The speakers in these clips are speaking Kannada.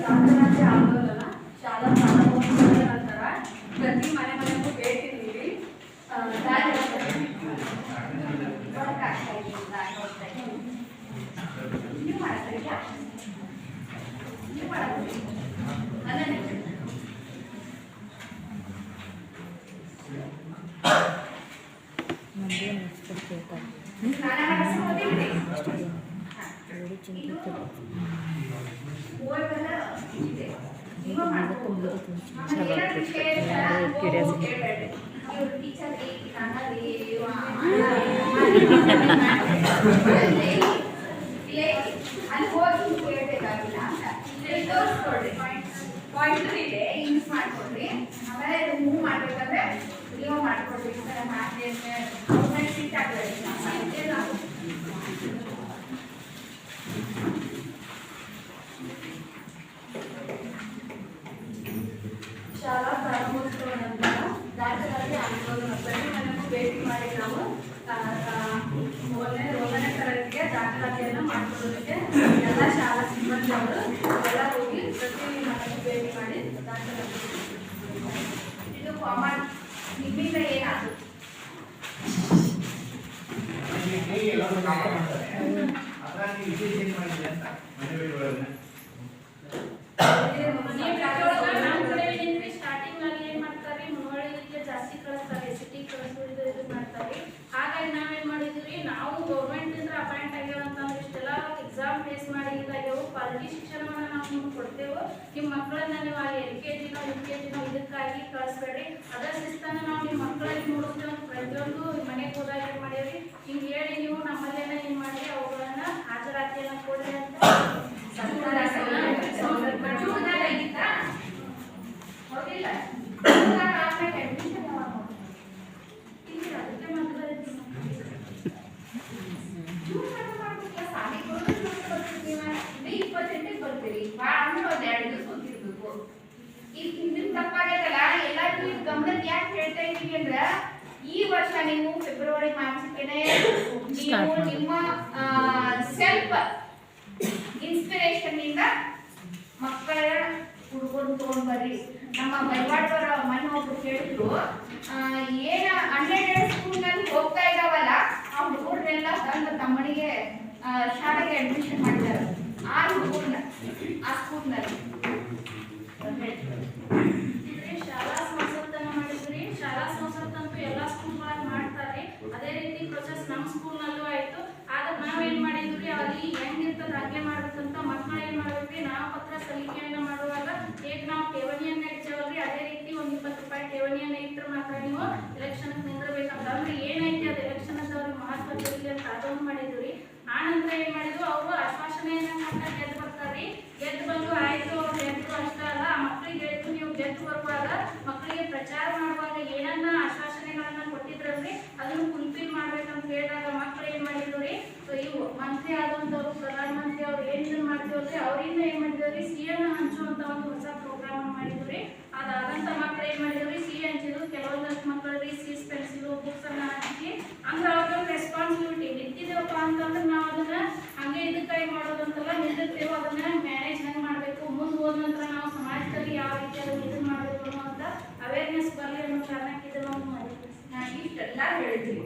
ದಾಖಲಾತಿ ಆಂದೋಲನ ಶಾಲಾ ಪ್ರಾರಂಭೋತ್ಸವದ ನಂತರ ಪ್ರತಿ ಮನೆಗೂ ಭೇಟಿ ನೀಡಿ ಪಾಯಿಂಟರ್ ಇದೆ ಯೂಸ್ ಮಾಡ್ಕೊಡ್ರಿ. ಆಮೇಲೆ ಮೂವ್ ಮಾಡ್ಬೇಕಂದ್ರೆ ನೀವು ಮಾಡ್ಕೊಡ್ರಿ. ಶಾಲಾ ಪ್ರಾರಂಭೋತ್ಸವ ನಂತರ ದಾಖಲಾತಿ ಆಂದೋಲನ ಪ್ರತಿ ಮನೆಗೂ ಭೇಟಿ ಮಾಡಿ ನಾವು ಮೊದಲನೇ ತರಗತಿಗೆ ದಾಖಲಾತಿಯನ್ನು ಮಾಡಿಕೊಳ್ಳೋದಕ್ಕೆ ಎಲ್ಲ ಶಾಲಾ ಸಿಬ್ಬಂದಿ ಅವರು ಎಲ್ಲ ಹೋಗಿ ಪ್ರತಿ ಮನೆಗೂ ಭೇಟಿ ಮಾಡಿ ದಾಖಲಾತಿ. ಇದು ಕಾಮನ್. ನಿಮ್ಮಿಂದ ಏನಾದ್ರು ಸ್ಟಾರ್ಟಿಂಗ್ ಅಲ್ಲಿ ಏನ್ ಮಾಡ್ತಾರೆ, ಮುನ್ನೋಳಿಗೆ ಜಾಸ್ತಿ ಕಳಿಸ್ತಾರೆ, ಸಿಟಿ ಕಳಿಸೋದು ಇದು ಮಾಡ್ತಾರೆ. ಹಾಗಾಗಿ ನಾವೇನ್ ಮಾಡಿದ್ವಿ, ನಾವು ಗೌರ್ಮೆಂಟ್ ಇಂದ ಅಪಾಯಿಂಟ್ ಆಗ್ಯಾವಂತಂದ್ರೆ ಇಷ್ಟೆಲ್ಲ ಎಕ್ಸಾಮ್ ಫೇಸ್ ಮಾಡಿ ಇದಾಗ್ಯಾವು. ಕ್ವಾಲಿಟಿ ಶಿಕ್ಷಣವನ್ನ ನಾವು ನಿಮ್ಗೆ ಕೊಡ್ತೇವೆ. ನಿಮ್ಮ ಮಕ್ಕಳನ್ನ ನೀವು ಅಲ್ಲಿ LKG UKG ಇದಕ್ಕಾಗಿ ಕಳಿಸ್ಬೇಡ್ರಿ. ಅದ ಶಿಸ್ತನ್ನ ನಾವು ನಿಮ್ಮ ಮಕ್ಕಳಲ್ಲಿ ಮೂಡಿಸ್ತೇವೆ. ಪ್ರತಿಯೊಂದು ಮನೆಗೆ ಹೋದಾಗ ಏನ್ ಮಾಡೇವಿ, ಹಿಂಗೆ ಹೇಳಿ ನೀವು ನಮ್ಮಲ್ಲೇನ ಏನ್ ಮಾಡಿ ಅವುಗಳನ್ನ ಹಾಜರಾತಿಯನ್ನ ಕೊಡ್ರಿ ಅಂತ ಹೋಗಿಲ್ಲ. ಗಮನಕ್ಕೆ ಯಾಕೆ ಹೇಳ್ತಾ ಇದ್ದೀವಿ ಅಂದ್ರ, ಈ ವರ್ಷ ನೀವು ಫೆಬ್ರವರಿ ಮಾರ್ಚ್ಗೆನೆ ನೀವು ನಿಮ್ಮ ಸೆಲ್ಫ್ ಇನ್ಸ್ಪಿರೇಷನ್ ಇಂದ ಮಕ್ಕಳ ಹುಡುಗರು ತಗೊಂಡ್ ಬರ್ರಿ. ನಮ್ಮ ಬೈವಾಡವರ ಮನೆ ಒಬ್ರು ಕೇಳಿದ್ರು, ಏನ ಅನ್ಎಡೆಡ್ ಸ್ಕೂಲ್ ನಲ್ಲಿ ಹೋಗ್ತಾ ಇದಾವಲ್ಲ ಆ ಹುಡುಗರನ್ನೆಲ್ಲ ತಂದು ತಮ್ಮನಿಗೆ ಶಾಲೆಗೆ ಅಡ್ಮಿಷನ್ ಮಾಡಿದ್ದಾರೆ. 6 ಹುಡುಗರನ್ನ ಆ ಸ್ಕೂಲ್ ನಲ್ಲಿ ಶಾಲಾ ಸಂಸತ್ತನ್ನ ಮಾಡಿದ್ರಿ. ಶಾಲಾ ಸಂಸತ್ ಅಂತೂ ಎಲ್ಲಾ ಸ್ಕೂಲ್ ಮಾಡ್ತಾರೆ. ಅದೇ ರೀತಿ ಪ್ರೊಸೆಸ್ ನಮ್ಮ ಸ್ಕೂಲ್ ನಲ್ಲೂ ಆಯ್ತು. ಆದ್ರೆ ನಾವೇನ್ ಮಾಡಿದ್ವಿ, ಅಲ್ಲಿ ಹೆಂಗಿರ್ತದ ದಾಖಲೆ ಮಾಡ್ಬೇಕಂತ ಮಕ್ಕಳು ಏನ್ ಮಾಡ್ಬೇಕ್ರಿ, ನಾಮಪತ್ರ ಸಲ್ಲಿಕೆಯನ್ನ ಮಾಡುವಾಗ ಹೇಗೆ ನಾವು ಠೇವಣಿಯನ್ನ ಇಡ್ತೇವಲ್ರಿ, ಅದೇ ರೀತಿ ಒಂದು 20 ರೂಪಾಯಿ ಠೇವಣಿಯನ್ನ ಇಟ್ಟರೆ ಮಾತ್ರ ನೀವು ಎಲೆಕ್ಷನ್ ನಿಂದಿರ್ಬೇಕಂತ. ಅಂದ್ರೆ ಏನೈತಿ ಅದು ಎಲೆಕ್ಷನ್ ಅವ್ರಿಗೆ ಮಹತ್ವ ಇರಲಿ ಅಂತ ಅದೊಂದು ಮಾಡಿದ್ವಿ. ಆ ನಂತರ ಏನ್ ಮಾಡಿದ್ವು, ಅವರು ಆಶ್ವಾಸನೆಯನ್ನ ಗೆದ್ದು ಬರ್ತಾರ್ರಿ. ಗೆದ್ದು ಬಂದು ಆಯ್ತು ಅವ್ರು ಗೆದ್ದು ಅಷ್ಟ ಅಲ್ಲ, ಆ ಮಕ್ಕಳಿಗೆ ಹೇಳಿದ್ರು, ನೀವು ಗೆದ್ದು ಬರುವಾಗ ಮಕ್ಕಳಿಗೆ ಪ್ರಚಾರ ಮಾಡುವಾಗ ಏನನ್ನ ಆಶ್ವಾಸನೆಗಳನ್ನ ಕೊಟ್ಟಿದ್ರಲ್ರಿ ಅದನ್ನು ಫುಲ್ಫಿಲ್ ಮಾಡ್ಬೇಕಂತ ಹೇಳಿದಾಗ ಮಕ್ಕಳು ಏನ್ ಮಾಡಿದ್ರಿ, ಇವು ಮಂತ್ರಿ ಆದಂತವ್ರು ಪ್ರಧಾನ ಮಂತ್ರಿ ಅವ್ರು ಏನ್ ಮಾಡ್ತೀವಲ್ರಿ ಅವರಿಂದ ಏನ್ ಮಾಡಿದ್ರಿ, ಸಿಹಿಯನ್ನ ಹಂಚುವಂತ ಒಂದು ಹೊಸ ಪ್ರೋಗ್ರಾಮ್ ಮಾಡಿದ್ರಿ. ಅದಾದಂತ ಮಕ್ಕಳು ಏನ್ ಮಾಡಿದ್ರಿ, ಸಿಹಿ ಹಂಚಿದ್ರು. ಕೆಲವೊಂದಷ್ಟು ಮಕ್ಕಳಿಗೆ ಸೀಸ್ ಪೆನ್ಸಿಲ್ ಬುಕ್ಸ್ ಅನ್ನ ಹಂಚಿ ಅಂದ್ರೆ ಅವ್ರಿಗೆ ರೆಸ್ಪಾನ್ಸಿಬಿಲಿಟಿ ನಿಂತಿದ್ದೇವಪ್ಪ ಅಂತಂದ್ರೆ ನಾವು ಅದನ್ನ ಹಂಗೆ ಇದಕ್ಕಾಗಿ ಮಾಡೋದಂತಲ್ಲ, ನಿಂತಿರ್ತೇವೆ ಅದನ್ನ ಮ್ಯಾನೇಜ್ ಹೆಂಗ್ ಮಾಡ್ಬೇಕು, ಮುಂದೆ ಹೋದ ನಂತರ ನಾವು ಸಮಾಜದಲ್ಲಿ ಯಾವ ರೀತಿ ಅದನ್ನ ಇದನ್ನ ಮಾಡಬೇಕು ಅನ್ನೋಂತ ಅವೇರ್ನೆಸ್ ಬರಲಿ ಅನ್ನೋ ಕಾರಣಕ್ಕೆ ಇದನ್ನ ಮಾಡಿದ್ವಿ. ನಾನು ಇಷ್ಟೆಲ್ಲ ಹೇಳಿದ್ವಿ.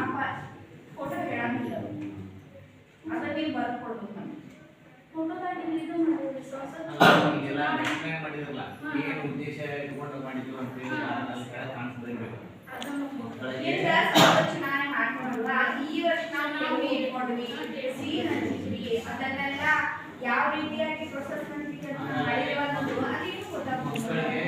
ಅಪ್ಪ ಫೋಟೋ ಹೇಳಂಗಿಲ್ಲ, ಅದನ್ನ ನೀವು ಬರ್ಕೊಡ್ಬೇಕು. ನಮ್ಗೆ ಫೋಟೋದಾಗ ಇದು ಮಾಡಿದ್ವಿ ಚುನಾವಣೆ ಮಾಡ್ಕೊಂಡ್ರಲ್ಲ, ಈ ವರ್ಷ ನಾವು ಇಟ್ಕೊಂಡ್ವಿ, ಸಿಹಿ ಹಂಚಿದ್ವಿ, ಅದನ್ನೆಲ್ಲ ಯಾವ ರೀತಿಯಾಗಿ ಪ್ರೊಸೆಸ್ ಮಾಡಿದೇವ ಅನ್ನೋದು ಅದೇನು ಗೊತ್ತಾಗ್ತದೆ.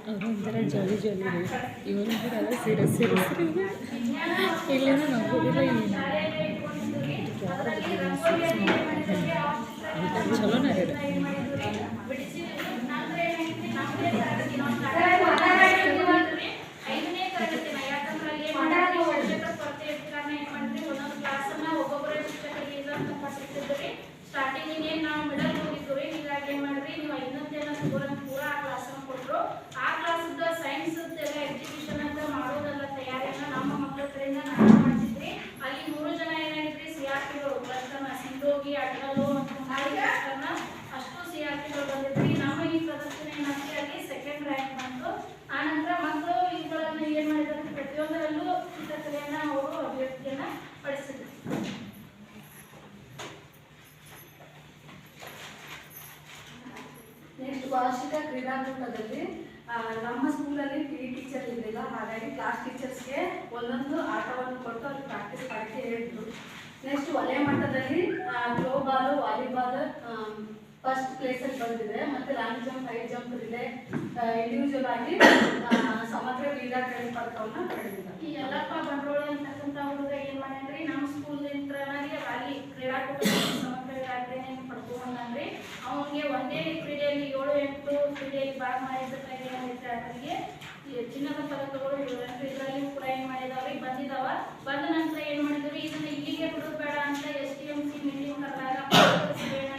ಅದೊಂಥರ ಜಾಲಿ ಜಾಲಿ ಇದೆ. ಇವನು ಕೂಡ ಎಲ್ಲ ಸೀರಿಯಸ್ ಸೀರಿಯಸ್ ಇಲ್ಲೇನೋ ನಗೋದಿಲ್ಲ ಇಲ್ಲ ಚಲೋನೇ ಇದೆ. ಸ್ಟಾರ್ಟಿಂಗ್ ನಾವು ಮಿಡಲ್ ಹೋಗಿದ್ವಿ. ಹೀಗಾಗಿ ಏನು ಮಾಡ್ರಿ, ನೀವು 5ನೇ ಪೂರ ಆ ಕ್ಲಾಸನ್ನು ಕೊಟ್ಟರು. ಆ ಕ್ಲಾಸದ ಸೈನ್ಸ್ ಎಲ್ಲ ಎಕ್ಸಿಬಿಷನ್ ಅಂತ ಮಾಡೋದೆಲ್ಲ ತಯಾರಿನ ನಮ್ಮ ಮಕ್ಕಳ ಕಡೆಯಿಂದ ನಾವು ಮಾಡ್ತಿದ್ವಿ. ಅಲ್ಲಿ 3 ಜನ ಏನಾಗಿದ್ರಿ, CRPಗಳು ಕ್ಲಸ್ಟರ್ನ ಸಿಂಧೋಗಿ, ಅಡ್ಡಲು ಮತ್ತು ಮುನ್ನಾಳಿ ಕ್ಲಸ್ಟರ್ನ ಅಷ್ಟು CRPಗಳು ಬಂದಿದ್ರಿ. ನಮ್ಮ ಈ ಪ್ರದರ್ಶನ ಏನಾಗಿ ಅಲ್ಲಿ 2nd ರ್ಯಾಂಕ್ ಬಂತು. ಆನಂತರ ಮಕ್ಕಳು ಇವುಗಳನ್ನು ಏನು ಮಾಡಿದ್ದಾರೆ, ಪ್ರತಿಯೊಂದರಲ್ಲೂ ಚಿತ್ರಕಲೆಯನ್ನು ಅವರು ಅಭಿವ್ಯಕ್ತಿಯನ್ನು ಪಡಿಸಿದ್ರು. ನೆಕ್ಸ್ಟ್ ವಾರ್ಷಿಕ ಕ್ರೀಡಾಕೂಟದಲ್ಲಿ ನಮ್ಮ ಸ್ಕೂಲಲ್ಲಿ PE ಟೀಚರ್ ಇರಲಿಲ್ಲ. ಹಾಗಾಗಿ ಕ್ಲಾಸ್ ಟೀಚರ್ಸ್ಗೆ ಒಂದೊಂದು ಆಟವನ್ನು ಕೊಟ್ಟು ಅಲ್ಲಿ ಪ್ರಾಕ್ಟೀಸ್ ಮಾಡೋಕ್ಕೆ ಹೇಳಿದ್ರು. ನೆಕ್ಸ್ಟ್ ವಲಯ ಮಟ್ಟದಲ್ಲಿ ಥ್ರೋಬಾಲು, ವಾಲಿಬಾಲ್ ಫಸ್ಟ್ ಪ್ಲೇಸಲ್ಲಿ ಬಂದಿದೆ. ಮತ್ತು long jump, high jump relay individual ಆಗಿ ಸಮಗ್ರ ಕ್ರೀಡಾಕೂಟ ಪದಕವನ್ನು ಪಡೆದಿದ್ದಾರೆ. ಈ ಯಲ್ಲಪ್ಪ ಬಂಡೋಳ ಅಂತಕ್ಕಂಥ ಹುಡುಗ ಏನು ಮಾಡ್ಯಾನ್ರಿ, ನಮ್ಮ ಸ್ಕೂಲಿಂದ ಅಲ್ಲಿ ಕ್ರೀಡಾಕೂಟ ಸಮಗ್ರ ಕ್ರೀಡಾಕೂಟವನ್ನು ಪಡ್ಕೊಂಡ್ರಿ. ಅವನಿಗೆ ಒಂದೇ ಕ್ರೀಡೆಯಲ್ಲಿ 7-8 ಕ್ರೀಡೆಯಲ್ಲಿ ಭಾಗ ಮಾಡಿದ್ದಕ್ಕಾಗಿ ಏನಾಗಿತ್ತು, ಆತನಿಗೆ ಚಿನ್ನದ ಪದಕಗಳು 7 ಇದರಲ್ಲಿ ಕೂಡ ಏನು ಮಾಡಿದಾವ್ರಿ ಬಂದಿದ್ದಾವ. ಬಂದ ನಂತರ ಏನು ಮಾಡಿದ್ವಿ, ಇದನ್ನ ಇಲ್ಲಿಗೆ ಬಿಡೋದು ಬೇಡ ಅಂತ